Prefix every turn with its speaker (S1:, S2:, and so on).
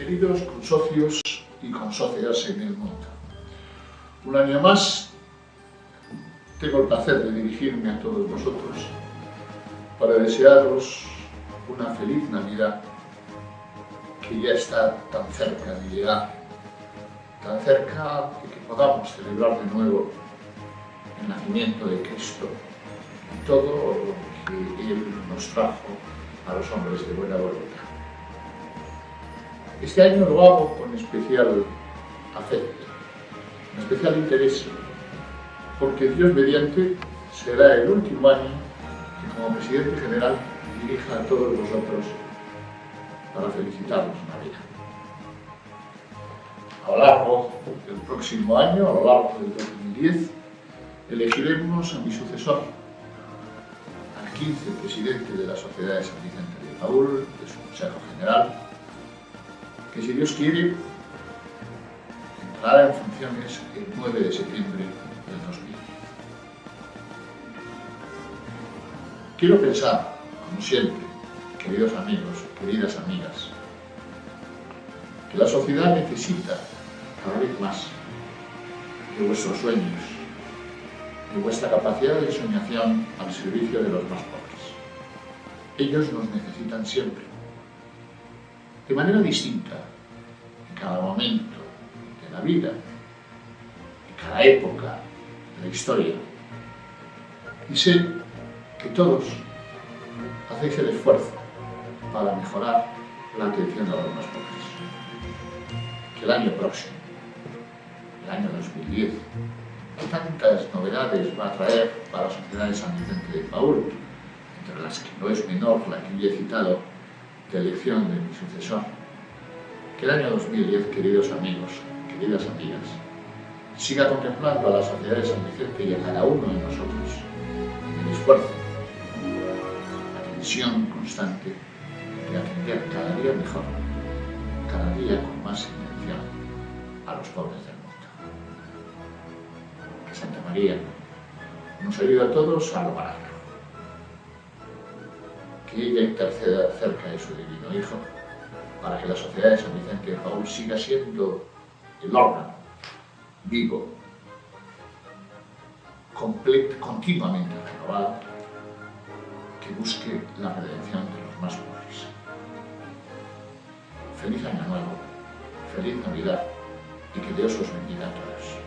S1: queridos consocios y consocias en el mundo. Un año más tengo el placer de dirigirme a todos vosotros para desearos una feliz Navidad que ya está tan cerca de llegar, tan cerca de que podamos celebrar de nuevo el nacimiento de Cristo y todo lo que Él nos trajo a los hombres de buena voluntad. Este año lo hago con especial afecto, con especial interés, porque Dios mediante será el último año que como Presidente General dirija a todos vosotros para felicitaros Navidad. A lo largo del próximo año, a lo largo del 2010, elegiremos a mi sucesor, al 15 presidente de la Sociedad de San Vicente de Paúl, de su Consejo General, que si Dios quiere, entrará en funciones el 9 de septiembre del 2010. Quiero pensar, como siempre, queridos amigos, queridas amigas, que la sociedad necesita cada vez más de vuestros sueños, de vuestra capacidad de soñación al servicio de los más pobres. Ellos nos necesitan siempre, de manera distinta, en cada momento de la vida, en cada época de la historia. Y sé que todos hacéis el esfuerzo para mejorar la atención a los más pobres. Que el año próximo, el año 2010, tantas novedades va a traer para la Sociedad de San Vicente de Paúl, entre las que no es menor la que ya he citado de elección de mi sucesor. Que el año 2010, queridos amigos, queridas amigas, siga contemplando a la Sociedad de San Vicente y a cada uno de nosotros en el esfuerzo, la tensión constante de atender cada día mejor, cada día con más intención a los pobres del mundo. Que Santa María nos ayude a todos a lograrlo. Que ella interceda cerca de su divino Hijo para que la Sociedad de San Vicente de Paúl siga siendo el órgano vivo, continuamente renovado, que busque la redención de los más pobres. Feliz Año Nuevo, feliz Navidad y que Dios os bendiga a todos.